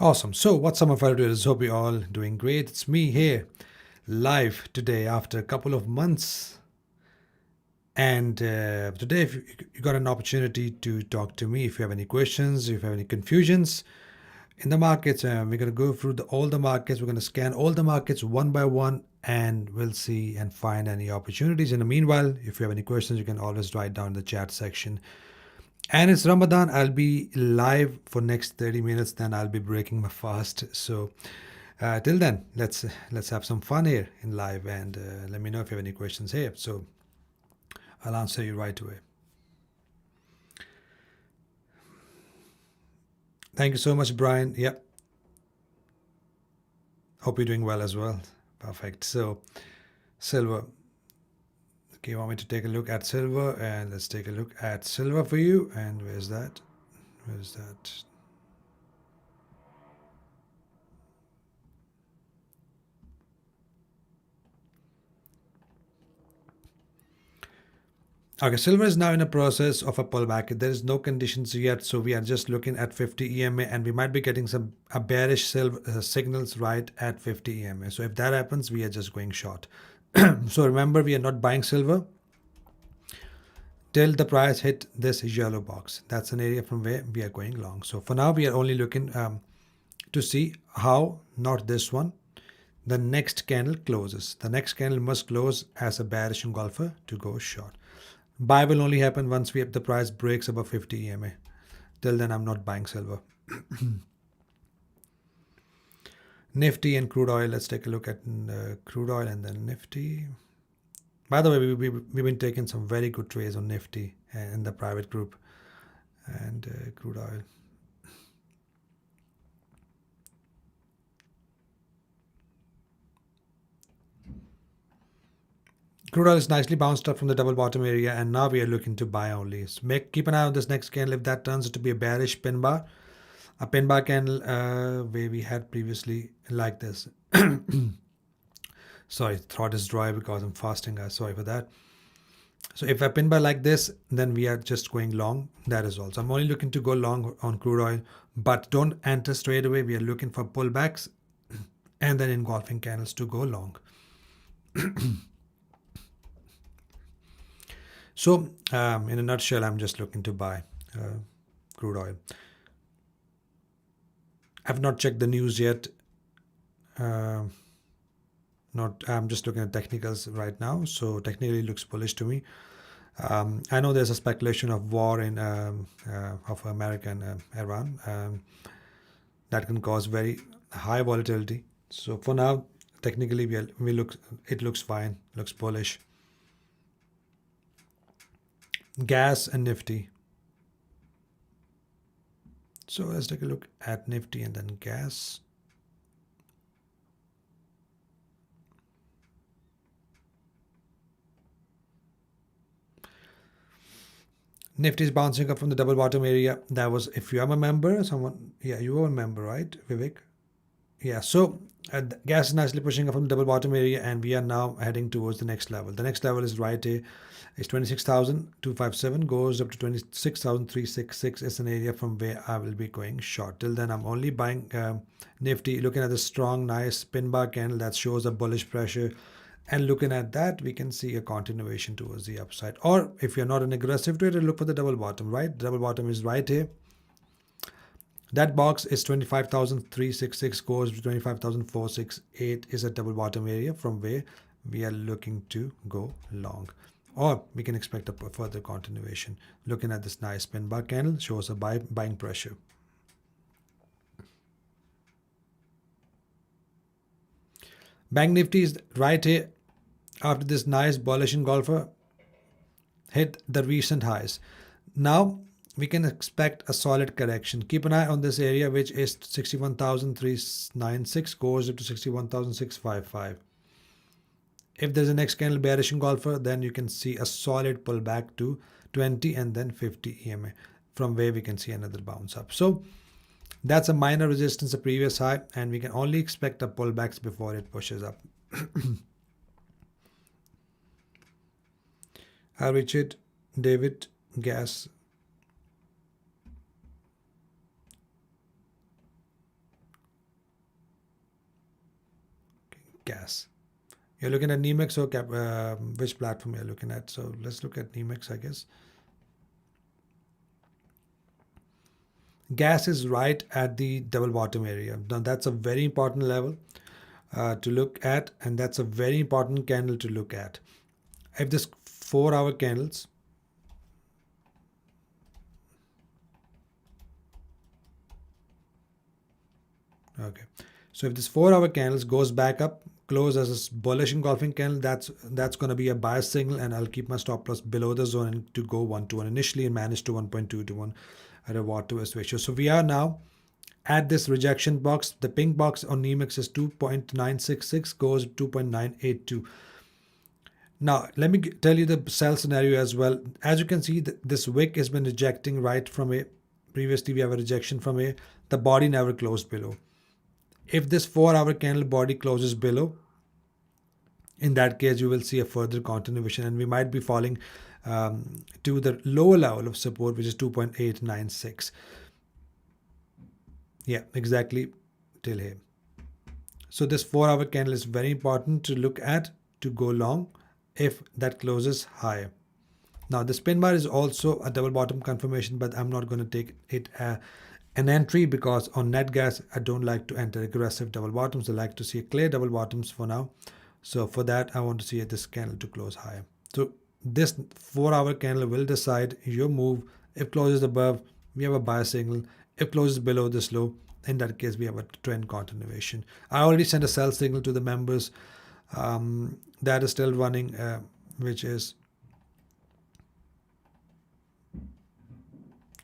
Awesome. So, what's up, my fellow traders? Hope you all doing great. It's me here, live today after a couple of months. And today, if you got an opportunity to talk to me, if you have any questions, if you have any confusions in the markets, we're going to go through all the markets. We're going to scan all the markets one by one, and we'll see and find any opportunities. In the meanwhile, if you have any questions, you can always write down in the chat section. And it's Ramadan. I'll be live for next 30 minutes. Then I'll be breaking my fast. So till then, let's have some fun here in live, and let me know if you have any questions here. So I'll answer you right away. Thank you so much, Brian. Yep. Hope you're doing well as well. Perfect. So silver. Okay, you want me to take a look at silver, and let's take a look at silver for you. And where's that? Where's that? Okay, silver is now in a process of a pullback. There is no conditions yet, so we are just looking at 50 EMA, and we might be getting some bearish silver signals right at 50 EMA. So if that happens, we are just going short. So remember, we are not buying silver till the price hit this yellow box. That's an area from where we are going long. So for now, we are only looking to see how, not this one, the next candle closes. The next candle must close as a bearish engulfer to go short. Buy will only happen once the price breaks above 50 EMA. Till then, I'm not buying silver. Nifty and crude oil. Let's take a look at crude oil and then Nifty. By the way, we've been taking some very good trades on Nifty in the private group and crude oil. Crude oil is nicely bounced up from the double bottom area, and now we are looking to buy only. So keep an eye on this next candle. If that turns out to be a bearish pin bar, a pin bar candle where we had previously like this. Sorry, throat is dry because I'm fasting, guys. Sorry for that. So if a pin bar like this, then we are just going long. That is all. So I'm only looking to go long on crude oil, but don't enter straight away. We are looking for pullbacks and then engulfing candles to go long. So in a nutshell, I'm just looking to buy crude oil. I've not checked the news yet. I'm just looking at technicals right now. So technically, it looks bullish to me. I know there's a speculation of war in of America and Iran that can cause very high volatility. So for now, technically, it looks fine, looks bullish. Gas and Nifty. So let's take a look at Nifty and then gas. Nifty is bouncing up from the double bottom area. That was, if you are a member, you are a member, right, Vivek? Yeah, so gas is nicely pushing up from the double bottom area, and we are now heading towards the next level. The next level is right here. It's 26,257, goes up to 26,366. It's an area from where I will be going short. Till then, I'm only buying Nifty, looking at the strong, nice pin bar candle that shows a bullish pressure. And looking at that, we can see a continuation towards the upside. Or if you're not an aggressive trader, look for the double bottom, right? The double bottom is right here. That box is 25,366, goes to 25,468 is a double bottom area from where we are looking to go long. Or we can expect a further continuation. Looking at this nice pin bar candle shows a buying pressure. Bank Nifty is right here after this nice bullish engulfer hit the recent highs. Now we can expect a solid correction. Keep an eye on this area, which is 61,396, goes up to 61,655. If there's a next candle bearish engulfer, then you can see a solid pullback to 20 and then 50 EMA, from where we can see another bounce up. So that's a minor resistance, a previous high, and we can only expect a pullbacks before it pushes up. Hi Richard, David, gas. gas. You're looking at NEMEX or which platform you're looking at? So let's look at NEMEX, I guess. Gas is right at the double bottom area. Now that's a very important level to look at, and that's a very important candle to look at. If this 4-hour candles, okay, so if this 4-hour candles goes back up, close as a bullish engulfing candle, that's going to be a buy signal, and I'll keep my stop loss below the zone and to go 1-to-1 initially and manage to 1.2 to 1 at a watt to risk ratio. So we are now at this rejection box. The pink box on NEMEX is 2.966, goes 2.982. Now let me tell you the sell scenario as well. As you can see, this wick has been rejecting right from A. Previously we have a rejection from A. The body never closed below. If this 4-hour candle body closes below, in that case you will see a further continuation, and we might be falling to the lower level of support, which is 2.896. Yeah, exactly till here. So this 4-hour candle is very important to look at to go long if that closes higher. Now the spin bar is also a double bottom confirmation, but I'm not going to take it an entry because on net gas I don't like to enter aggressive double bottoms. I like to see clear double bottoms for now. So for that I want to see this candle to close higher. So this 4-hour candle will decide your move. If closes above, we have a buy signal. If closes below this low, in that case we have a trend continuation. I already sent a sell signal to the members that is still running, which is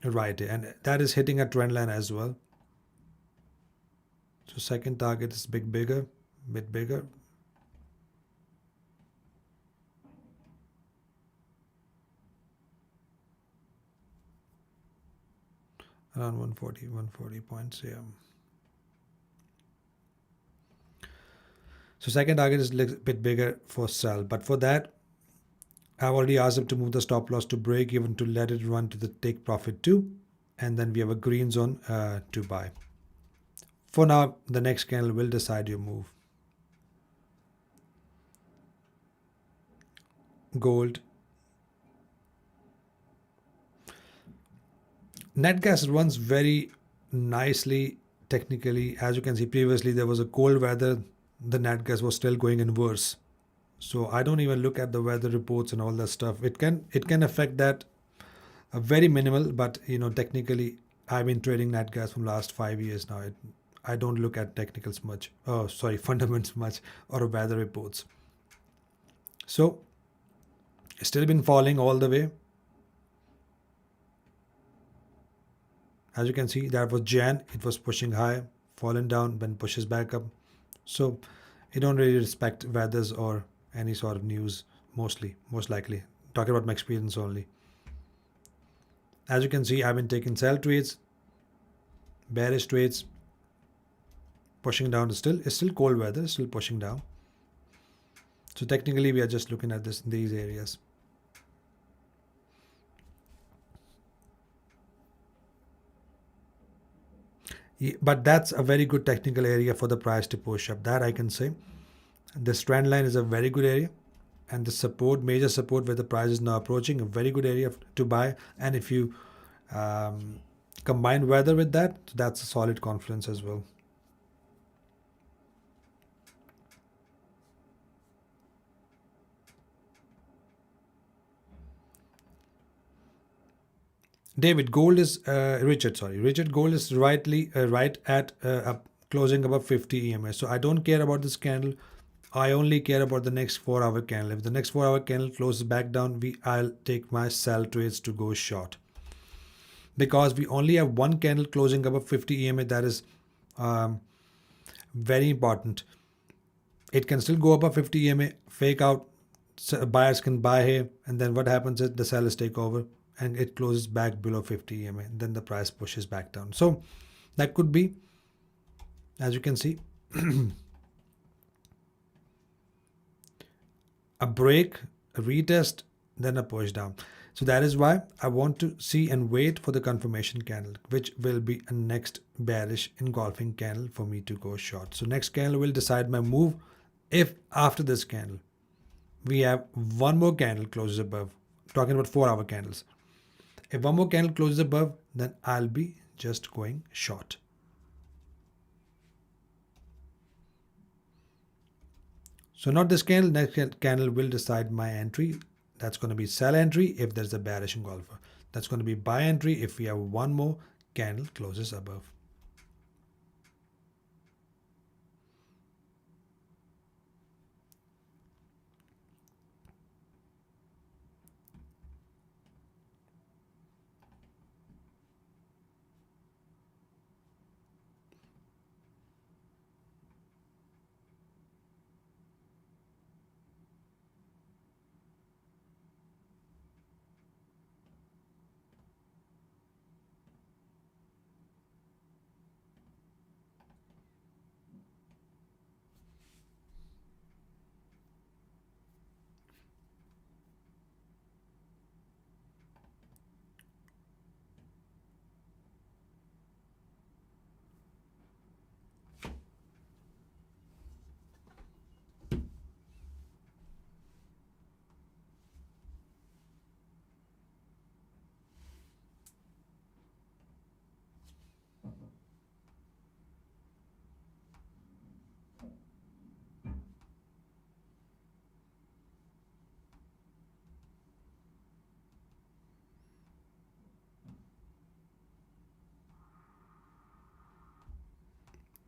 right here, and that is hitting a trend line as well. So second target is bit bigger. Around 140 points, yeah. So second target is a bit bigger for sell, but for that I've already asked them to move the stop loss to break even, to let it run to the take profit too, and then we have a green zone to buy. For now, the next candle will decide your move. Gold. Net gas runs very nicely technically. As you can see, previously there was a cold weather, the net gas was still going in worse. So I don't even look at the weather reports and all that stuff. It can affect that very minimal, but technically I've been trading nat gas from last 5 years now. I don't look at technicals much. Oh, sorry, fundamentals much, or weather reports. So it's still been falling all the way. As you can see, that was Jan. It was pushing high, fallen down, then pushes back up. So you don't really respect weathers or any sort of news, most likely. Talking about my experience only. As you can see, I've been taking sell trades, bearish trades, pushing down. It's still cold weather, still pushing down. So technically we are just looking at these areas. Yeah, but that's a very good technical area for the price to push up. That I can say. This trend line is a very good area, and the support, major support where the price is now approaching, a very good area to buy. And if you combine weather with that, that's a solid confluence as well. Richard Gold is right at closing above 50 EMA. So I don't care about this candle. I only care about the next 4-hour candle. If the next 4-hour candle closes back down, I'll take my sell trades to go short. Because we only have one candle closing above 50 EMA, that is very important. It can still go above 50 EMA, fake out, buyers can buy here, and then what happens is the sellers take over and it closes back below 50 EMA, and then the price pushes back down. So that could be, as you can see, a break, a retest, then a push down. So that is why I want to see and wait for the confirmation candle, which will be a next bearish engulfing candle for me to go short. So next candle will decide my move. If after this candle we have one more candle closes above, talking about 4-hour candles, if one more candle closes above, then I'll be just going short. So not this candle, next candle will decide my entry. That's going to be sell entry if there's a bearish engulfer. That's going to be buy entry if we have one more candle closes above.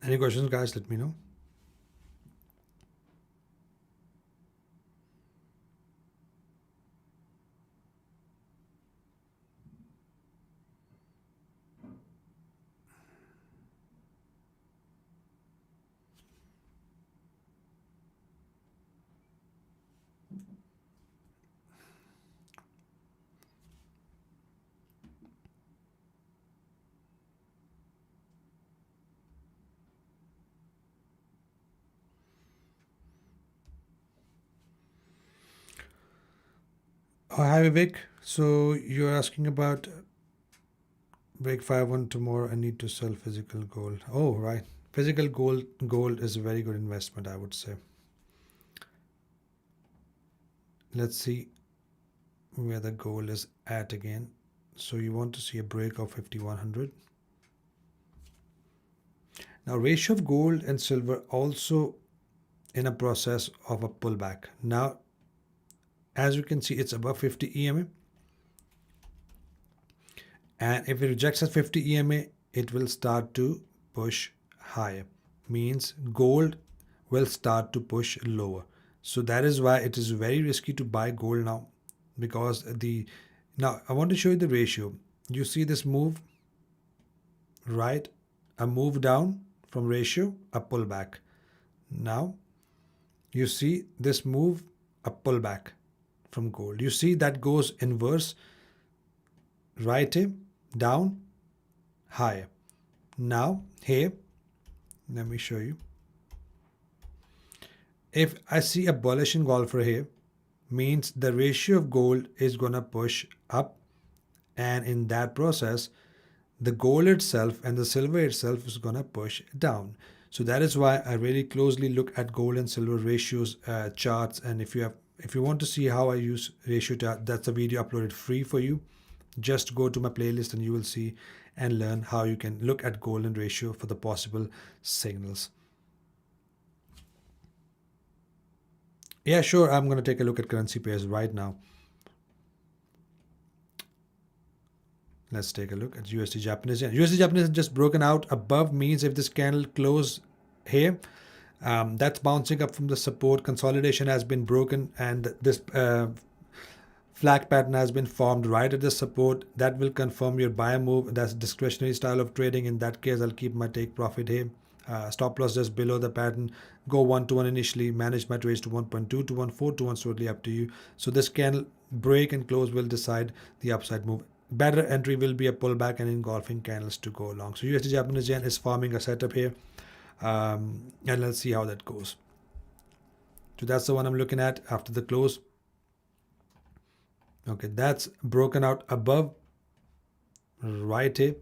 Any questions, guys? Let me know. Oh, hi Vivek. So you're asking about break 5-1 tomorrow. I need to sell physical gold. Oh, right. Physical gold is a very good investment, I would say. Let's see where the gold is at again. So you want to see a break of 5100. Now ratio of gold and silver also in a process of a pullback. Now as you can see, it's above 50 EMA, and if it rejects at 50 EMA, it will start to push higher, means gold will start to push lower. So that is why it is very risky to buy gold now, because now I want to show you the ratio. You see this move, right? A move down from ratio, a pullback. Now you see this move, a pullback from gold. You see that goes inverse, right here, down, higher. Now here, let me show you. If I see a bullish engulfer here, means the ratio of gold is gonna push up, and in that process, the gold itself and the silver itself is gonna push down. So that is why I really closely look at gold and silver ratios charts. And if you want to see how I use ratio chart, that's a video uploaded free for you. Just go to my playlist and you will see and learn how you can look at gold and ratio for the possible signals. Yeah, sure. I'm going to take a look at currency pairs right now. Let's take a look at USD Japanese yen. USD Japanese yen just broken out above, means if this candle close here, that's bouncing up from the support. Consolidation has been broken, and this flag pattern has been formed right at the support. That will confirm your buy move. That's discretionary style of trading. In that case, I'll keep my take profit here. Stop loss just below the pattern. Go 1-to-1 initially. Manage my trades to 1.2 to 1.4 to 1, totally up to you. So this candle break and close will decide the upside move. Better entry will be a pullback and engulfing candles to go along. So USD Japanese yen is forming a setup here, and let's see how that goes. So that's the one I'm looking at after the close. Okay, that's broken out above right here.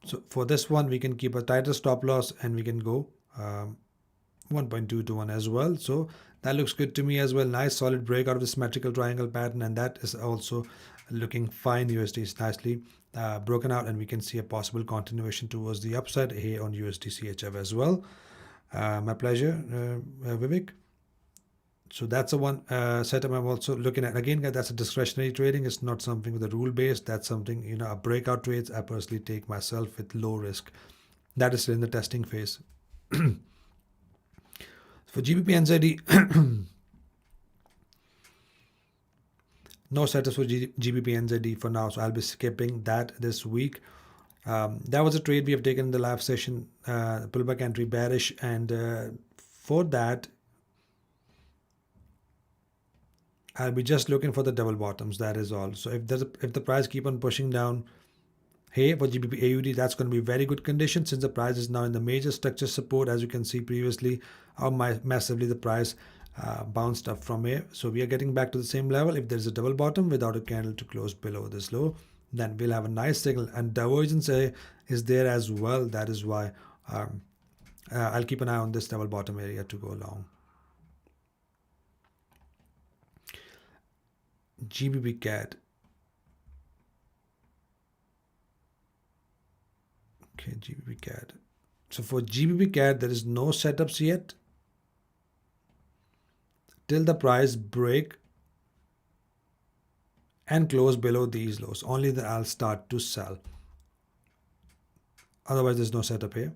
So for this one, we can keep a tighter stop loss and we can go 1.2 to 1 as well. So that looks good to me as well. Nice solid break out of the symmetrical triangle pattern, and that is also looking fine. USD is nicely broken out, and we can see a possible continuation towards the upside here on USD CHF as well. My pleasure, Vivek. So that's the one setup I'm also looking at. Again, guys, that's a discretionary trading. It's not something with a rule based. That's something, a breakout trades I personally take myself with low risk. That is still in the testing phase. For GBP NZD, no setups for GBP NZD for now, so I'll be skipping that this week. That was a trade we have taken in the live session, pullback entry bearish, and for that, I'll be just looking for the double bottoms. That is all. So if the price keep on pushing down, hey, for GBP AUD, that's going to be very good condition since the price is now in the major structure support. As you can see previously, how massively the price bounced up from here. So we are getting back to the same level. If there's a double bottom without a candle to close below this low, then we'll have a nice signal. And divergence is there as well. That is why I'll keep an eye on this double bottom area to go long. GBP CAD. Okay, GBP CAD. So for GBP CAD, there is no setups yet till the price break and close below these lows. Only then I'll start to sell. Otherwise, there's no setup here.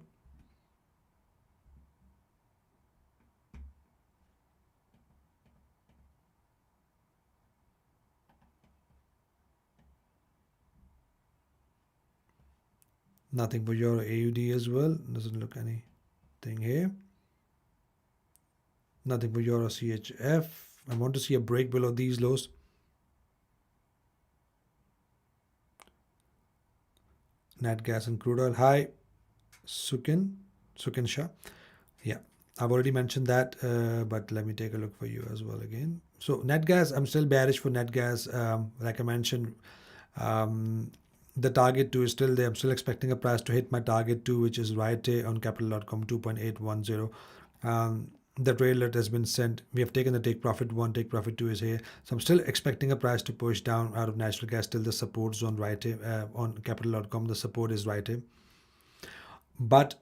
Nothing for Euro AUD as well. Doesn't look anything here. Nothing for Euro CHF. I want to see a break below these lows. Nat gas and crude oil. Hi, Sukin Shah. Yeah, I've already mentioned that, but let me take a look for you as well again. So net gas, I'm still bearish for net gas. Like I mentioned, the target 2 is still there. I'm still expecting a price to hit my target 2, which is right here on capital.com 2.810. The trade alert has been sent. We have taken the take profit 1, take profit 2 is here. So I'm still expecting a price to push down out of natural gas till the support zone right here on capital.com. The support is right here. But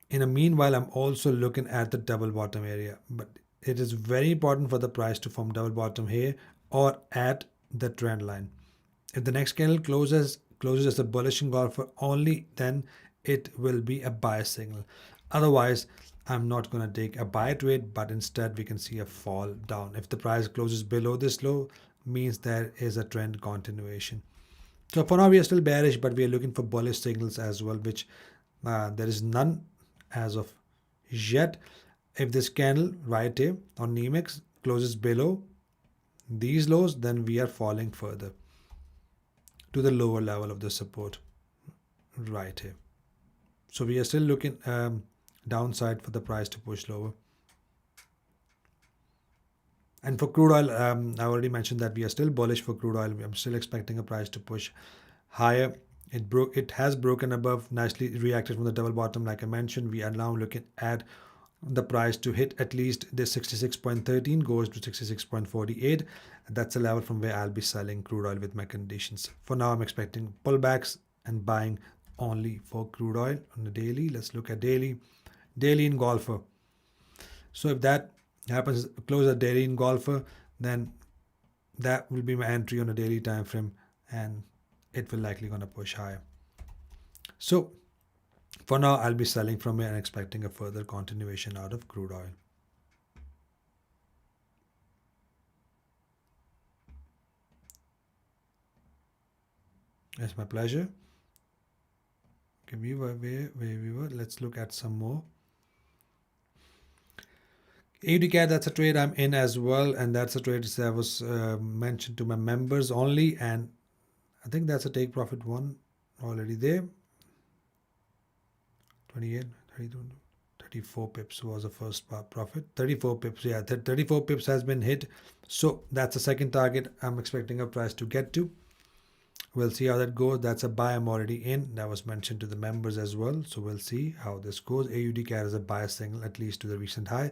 in a meanwhile, I'm also looking at the double bottom area. But it is very important for the price to form double bottom here or at the trend line. If the next candle closes as a bullish engulfer, only then it will be a buy signal. Otherwise, I'm not going to take a buy trade, but instead we can see a fall down. If the price closes below this low, means there is a trend continuation. So for now, we are still bearish, but we are looking for bullish signals as well, which there is none as of yet. If this candle right here on NEMEX closes below these lows, then we are falling further to the lower level of the support right here. So we are still looking downside for the price to push lower. And for crude oil, I already mentioned that we are still bullish for crude oil. I'm still expecting a price to push higher. It has broken above, nicely reacted from the double bottom. Like I mentioned, we are now looking at the price to hit at least this 66.13, goes to 66.48. That's a level from where I'll be selling crude oil with my conditions. For now, I'm expecting pullbacks and buying only for crude oil on the daily. Let's look at daily engulfer. So if that happens, close a daily engulfer, then that will be my entry on a daily time frame, and it will likely gonna push higher. So for now, I'll be selling from here and expecting a further continuation out of crude oil. It's my pleasure. Okay, where we were. Let's look at some more. AUD-CAD, that's a trade I'm in as well, and that's a trade that was mentioned to my members only, and I think that's a take profit 1 already there. 28, 32, 34 pips was the first profit. 34 pips, yeah, 34 pips has been hit. So that's the second target I'm expecting a price to get to. We'll see how that goes. That's a buy I'm already in. That was mentioned to the members as well. So we'll see how this goes. AUD carries a buy signal at least to the recent high.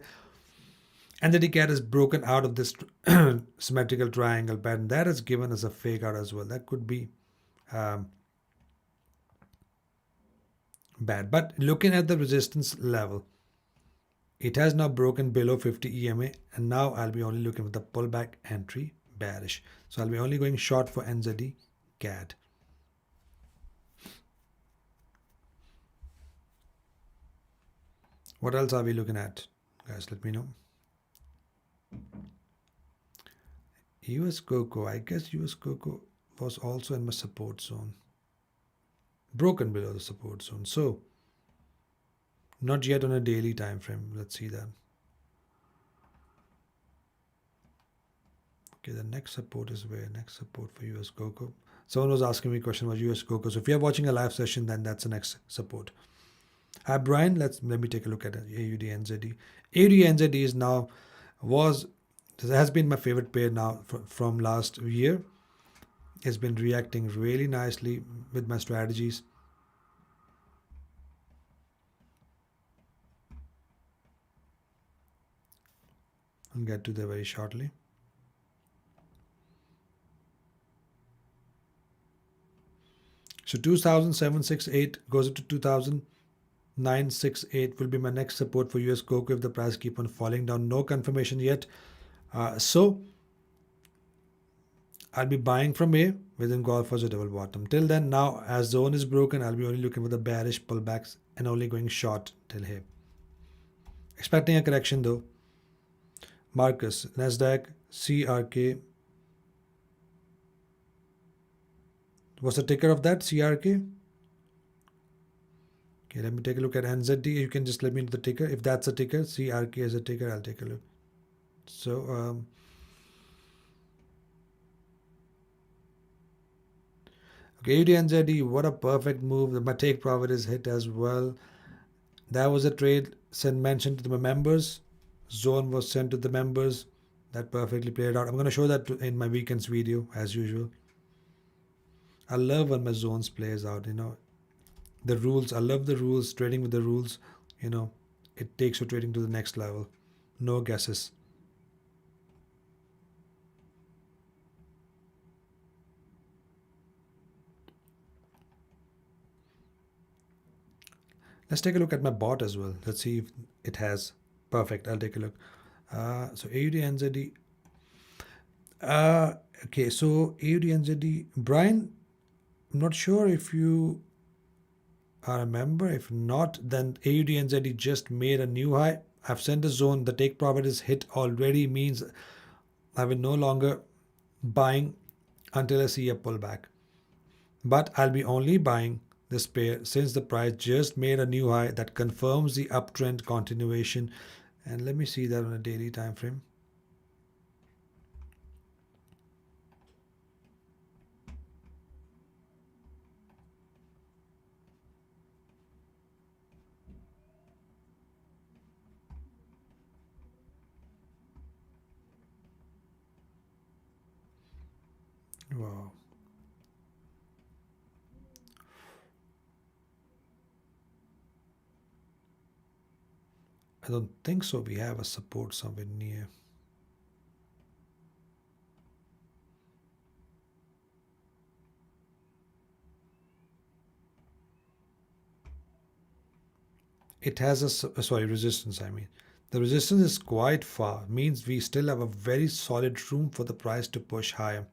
And the cat is broken out of this symmetrical triangle pattern. That has given us a fake out as well. That could be um, bad. But looking at the resistance level, it has now broken below 50 EMA. And now I'll be only looking for the pullback entry bearish. So I'll be only going short for NZD CAD. What else are we looking at? Guys, let me know. US Cocoa. I guess US Cocoa was also in my support zone. Broken below the support zone. So not yet on a daily time frame. Let's see that. Okay, the next support is where? Next support for US Cocoa. Someone was asking me a question about US Cocoa. So if you're watching a live session, then that's the next support. Hi Brian, let me take a look at it. AUD NZD. AUD NZD is now has been my favorite pair now from last year. It's been reacting really nicely with my strategies. I'll get to that very shortly. So 2,768 goes up to 2,968 will be my next support for US Cocoa if the price keep on falling down. No confirmation yet. So I'll be buying from here within golf as a double bottom. Till then, now as zone is broken, I'll be only looking for the bearish pullbacks and only going short till here. Expecting a correction though. Marcus, Nasdaq, CRK. What's the ticker of that? CRK? Okay, let me take a look at NZD. You can just let me know the ticker. If that's a ticker, CRK is a ticker, I'll take a look. So, okay, AUD what a perfect move. My take profit is hit as well. That was a trade mentioned to the members. Zone was sent to the members. That perfectly played out. I'm going to show that in my weekends video as usual. I love when my zones plays out, the rules. I love the rules, trading with the rules, it takes your trading to the next level. No guesses. Let's take a look at my bot as well. Let's see if it has. Perfect. I'll take a look. So AUD NZD. Okay, so AUD NZD. Brian, I'm not sure if you are a member. If not, then AUD NZD just made a new high. I've sent a zone. The take profit is hit already, means I will no longer buying until I see a pullback. But I'll be only buying this pair since the price just made a new high that confirms the uptrend continuation. And let me see that on a daily time frame. Wow. I don't think so. We have a support somewhere near. It has a resistance. I mean, the resistance is quite far. Means we still have a very solid room for the price to push higher.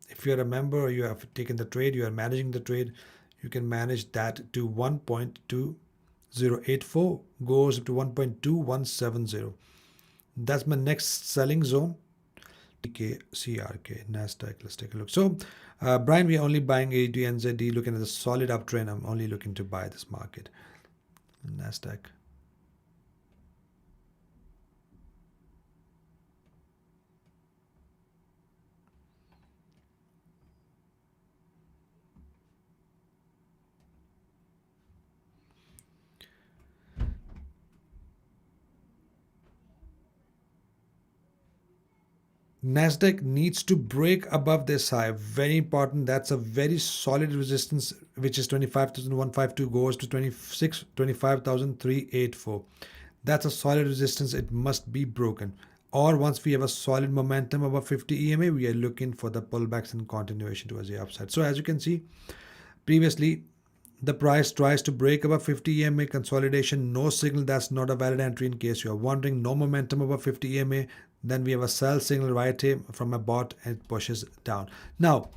If you're a member or you have taken the trade, you are managing the trade, you can manage that to 1.2084 goes to 1.2170. That's my next selling zone. CRK, Nasdaq. Let's take a look. So, Brian, we're only buying AUD NZD, looking at the solid uptrend. I'm only looking to buy this market. Nasdaq. Nasdaq needs to break above this high. Very important. That's a very solid resistance, which is 25,152, goes to 25,384. That's a solid resistance. It must be broken. Or once we have a solid momentum above 50 EMA, we are looking for the pullbacks and continuation towards the upside. So as you can see, previously the price tries to break above 50 EMA, consolidation, no signal, that's not a valid entry. In case you are wondering, no momentum above 50 EMA, then we have a sell signal right here from a bot and it pushes down. Now,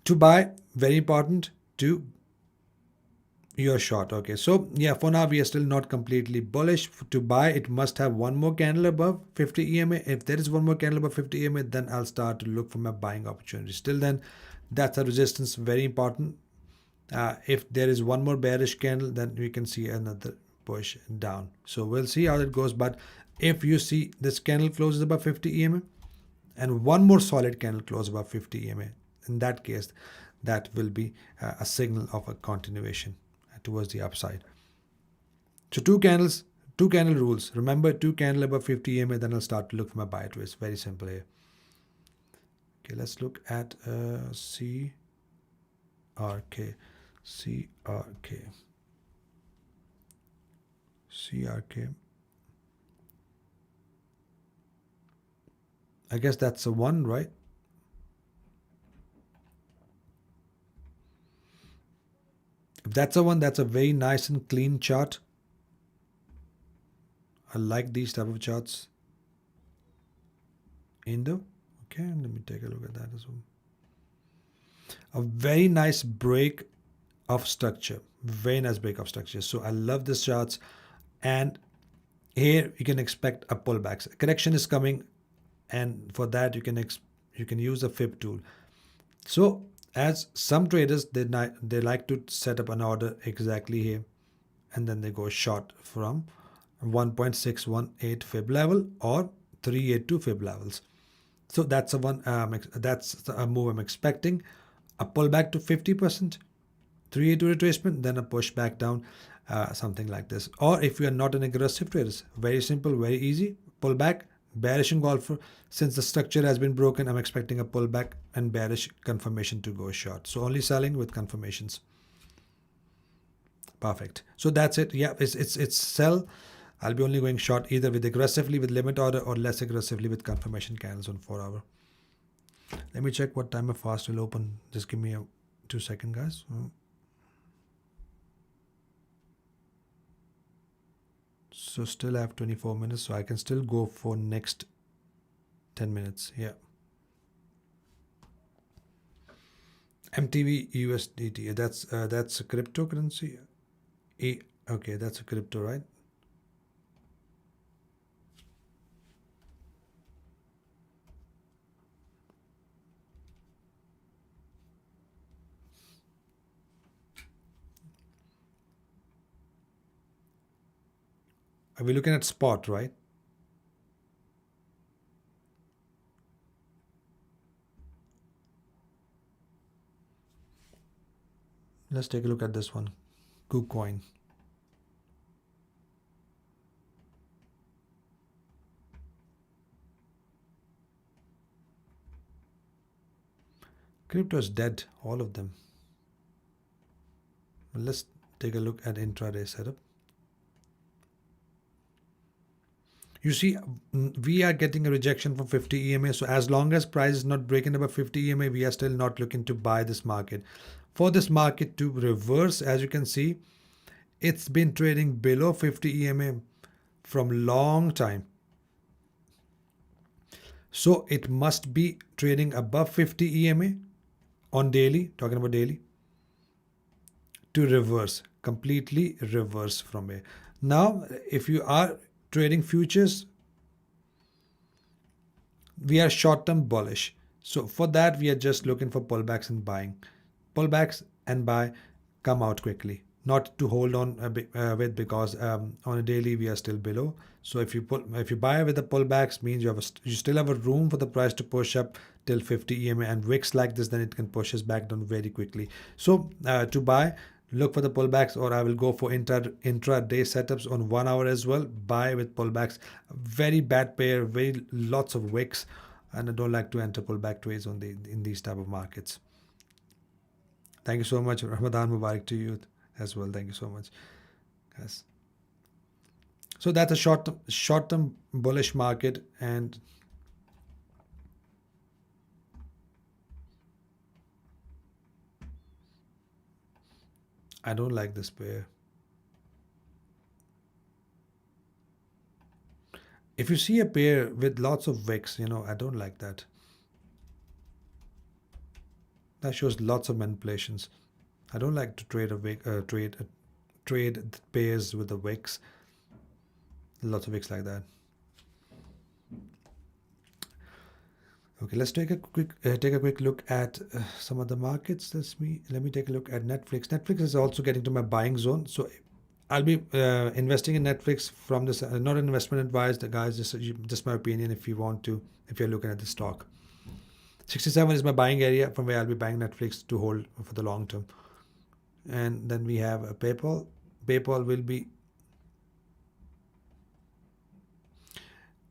to buy, very important, to your short. Okay, so yeah, for now we are still not completely bullish. To buy, it must have one more candle above 50 EMA. If there is one more candle above 50 EMA, then I'll start to look for my buying opportunity. Still then, that's a resistance, very important. If there is one more bearish candle, then we can see another push down. So we'll see how that goes. But if you see this candle closes above 50 EMA and one more solid candle close above 50 EMA, in that case, that will be a signal of a continuation towards the upside. So two candle rules. Remember, two candle above 50 EMA, then I'll start to look for my buy twist. Very simple here. Okay, let's look at CRK. I guess that's a one, right? If that's a one, that's a very nice and clean chart. I like these type of charts. Indo. Okay, let me take a look at that as well. A very nice break of structure. Very nice break of structure. So I love this charts. And here you can expect a pullback. Correction is coming, and for that you can use the fib tool. So as some traders, they like to set up an order exactly here, and then they go short from 1.618 fib level or 382 fib levels. So that's a move I'm expecting. A pullback to 50%, 382 retracement, then a push back down, something like this. Or if you are not an aggressive trader, very simple, very easy, pullback, bearish engulfer. Since the structure has been broken, I'm expecting a pullback and bearish confirmation to go short. So only selling with confirmations. Perfect. So that's it. Yeah, it's sell. I'll be only going short either with aggressively with limit order or less aggressively with confirmation candles on 4 hour. Let me check what time a fast will open. Just give me 2 seconds, guys. So still have 24 minutes, so I can still go for next 10 minutes. Yeah. MTV USDT. That's a cryptocurrency. Okay, that's a crypto, right? Are we looking at spot, right? Let's take a look at this one. KuCoin. Crypto is dead, all of them. Well, let's take a look at intraday setup. You see, we are getting a rejection from 50 EMA. So as long as price is not breaking above 50 EMA, we are still not looking to buy this market. For this market to reverse, as you can see, it's been trading below 50 EMA from long time. So it must be trading above 50 EMA on daily, talking about daily, to reverse, completely reverse from here. Now, if you are trading futures, we are short-term bullish. So for that, we are just looking for pullbacks and buying. Pullbacks and buy, come out quickly. Not to hold on with, because on a daily we are still below. So if you buy with the pullbacks, means you still have a room for the price to push up till 50 EMA, and wicks like this, then it can push us back down very quickly. So to buy, look for the pullbacks, or I will go for intra-day setups on 1 hour as well. Buy with pullbacks. Very bad pair, very lots of wicks, and I don't like to enter pullback trades on in these type of markets. Thank you so much. Ramadan Mubarak to you as well. Thank you so much. Yes. So that's a short-term bullish market, and I don't like this pair. If you see a pair with lots of wicks, I don't like that. That shows lots of manipulations. I don't like to trade a wick, trade pairs with the wicks. Lots of wicks like that. Okay, let's take a quick look at some of the markets. Let me take a look at Netflix. Netflix is also getting to my buying zone, so I'll be investing in Netflix from this. Not an investment advice, the guys. Just my opinion. If you're looking at the stock, 67 is my buying area from where I'll be buying Netflix to hold for the long term. And then we have a PayPal. PayPal will be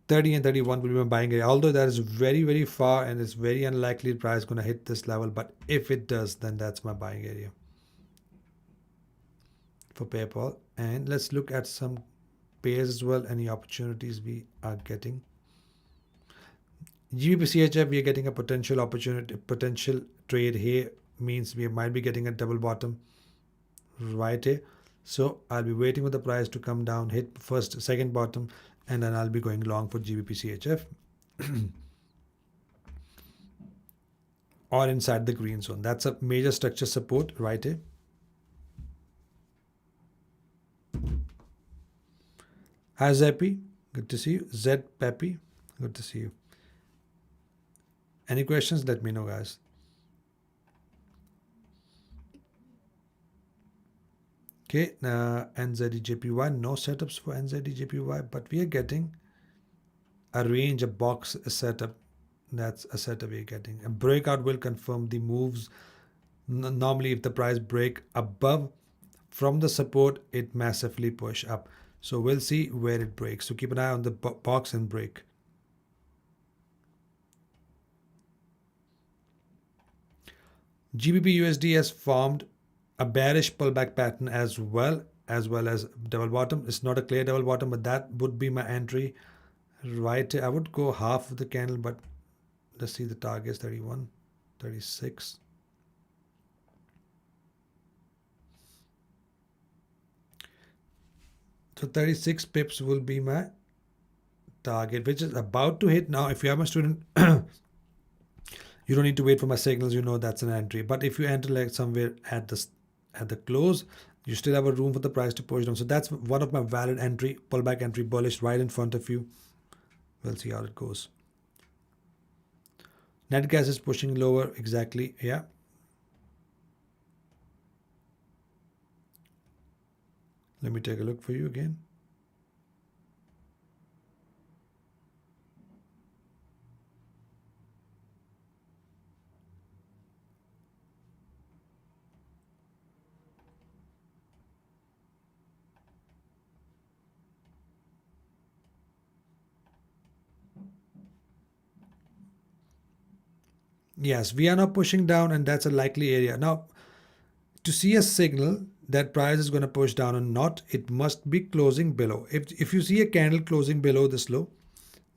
30 and 31 will be my buying area, although that is very, very far and it's very unlikely the price is going to hit this level. But if it does, then that's my buying area for PayPal. And let's look at some pairs as well, any opportunities we are getting. GBP we are getting a potential trade here, means we might be getting a double bottom right here. So I'll be waiting for the price to come down, hit second bottom, and then I'll be going long for GBP or inside the green zone. That's a major structure support right here. Hi Zeppy, good to see you. Zed Peppy, good to see you. Any questions? Let me know, guys. Okay, NZDJPY, no setups for NZDJPY, but we are getting a range, a box, a setup. That's a setup we're getting. A breakout will confirm the moves. Normally, if the price break above from the support, it massively push up. So we'll see where it breaks. So keep an eye on the box and break. GBP USD has formed a bearish pullback pattern as well as double bottom. It's not a clear double bottom, but that would be my entry right. I would go half of the candle, but let's see the targets. 31, 36. So 36 pips will be my target, which is about to hit. Now if you are a student, you don't need to wait for my signals, that's an entry. But if you enter like somewhere at the close, you still have a room for the price to push down. So that's one of my valid entry, pullback entry, bullish right in front of you. We'll see how it goes. Net gas is pushing lower, exactly. Yeah. Let me take a look for you again. Yes, we are now pushing down, and that's a likely area. Now, to see a signal that price is going to push down or not, it must be closing below. If you see a candle closing below this low,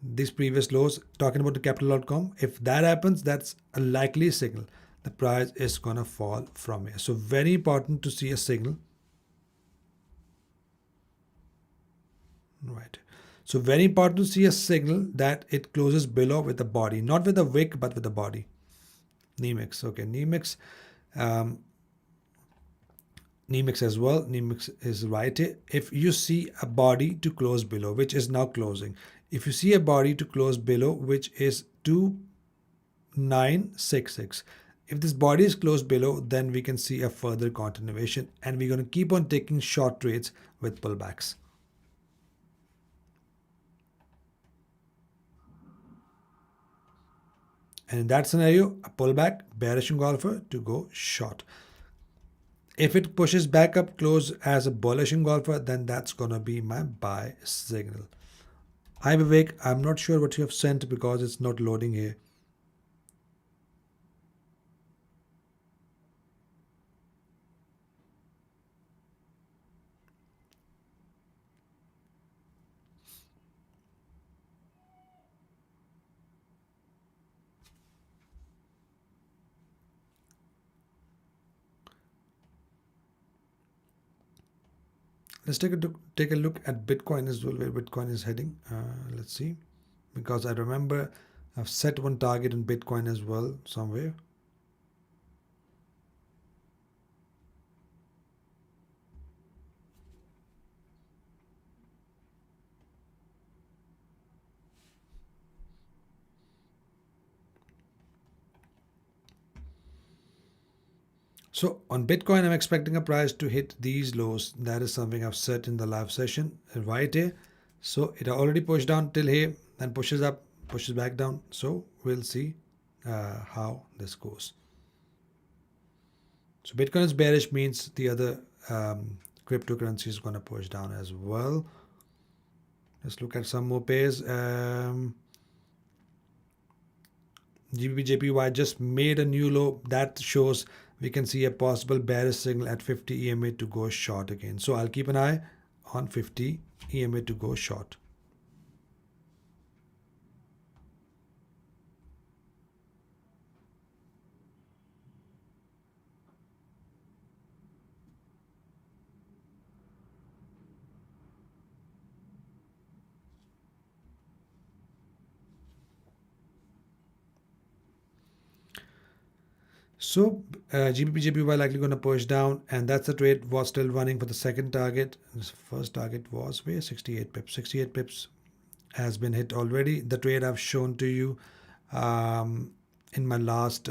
these previous lows, talking about the capital.com, if that happens, that's a likely signal. The price is going to fall from here. So very important to see a signal. Right. So very important to see a signal that it closes below with the body, not with a wick, but with the body. NEMIX. Okay, NEMIX. NEMIX as well. NEMIX is right here. If you see a body to close below, which is now closing. If you see a body to close below, which is 2966. If this body is closed below, then we can see a further continuation, and we're going to keep on taking short trades with pullbacks. And in that scenario, a pullback, bearish engulfer to go short. If it pushes back up close as a bullish engulfer, then that's gonna be my buy signal. Hi Vivek, I'm not sure what you have sent because it's not loading here. Let's take a look at Bitcoin as well, where Bitcoin is heading. Let's see, because I remember I've set one target on Bitcoin as well somewhere. So on Bitcoin, I'm expecting a price to hit these lows. That is something I've set in the live session right here. So it already pushed down till here, then pushes up, pushes back down. So we'll see how this goes. So Bitcoin is bearish, means the other cryptocurrency is going to push down as well. Let's look at some more pairs. GBP/JPY just made a new low. That shows we can see a possible bearish signal at 50 EMA to go short again. So I'll keep an eye on 50 EMA to go short. So GBP/JPY likely going to push down, and that's the trade was still running for the second target. This first target was where 68 pips. 68 pips has been hit already. The trade I've shown to you in my last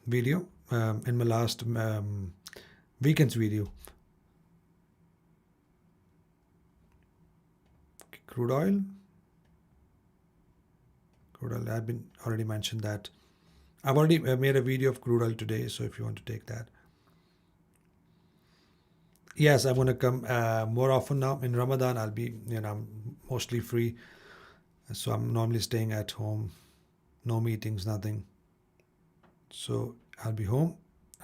video, in my last weekend's video. Crude oil. Crude oil, I've been already mentioned that. I've already made a video of crude oil today, so if you want to take that. Yes, I'm going to come more often now. In Ramadan, I'll be, I'm mostly free. So I'm normally staying at home. No meetings, nothing. So I'll be home.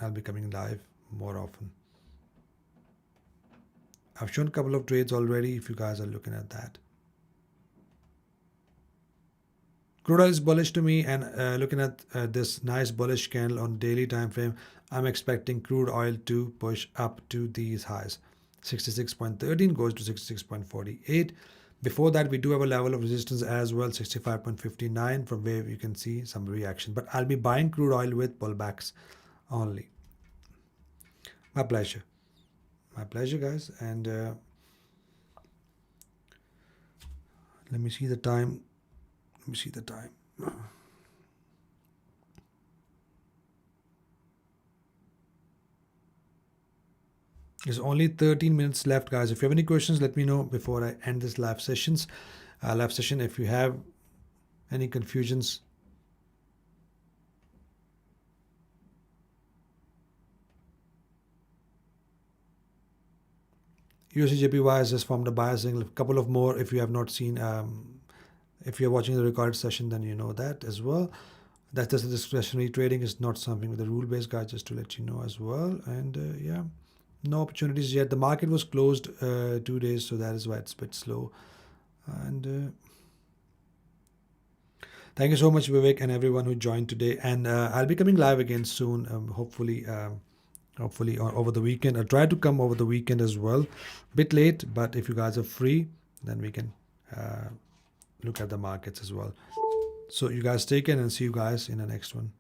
I'll be coming live more often. I've shown a couple of trades already if you guys are looking at that. Crude oil is bullish to me, and looking at this nice bullish candle on daily time frame, I'm expecting crude oil to push up to these highs. 66.13 goes to 66.48. Before that, we do have a level of resistance as well, 65.59, from where you can see some reaction. But I'll be buying crude oil with pullbacks only. My pleasure. My pleasure, guys. And let me see the time. Let me see the time. There's only 13 minutes left, guys. If you have any questions, let me know before I end this live session. If you have any confusions. USD/JPY has just formed a buyer signal. A couple of more if you have not seen. If you're watching the recorded session, then you know that as well. That's just a discretionary trading. Is not something with a rule-based, guys, just to let you know as well. And yeah, no opportunities yet. The market was closed 2 days, so that is why it's a bit slow. And thank you so much, Vivek, and everyone who joined today. And I'll be coming live again soon, hopefully over the weekend. I'll try to come over the weekend as well. Bit late, but if you guys are free, then we can look at the markets as well. So you guys take care, and see you guys in the next one.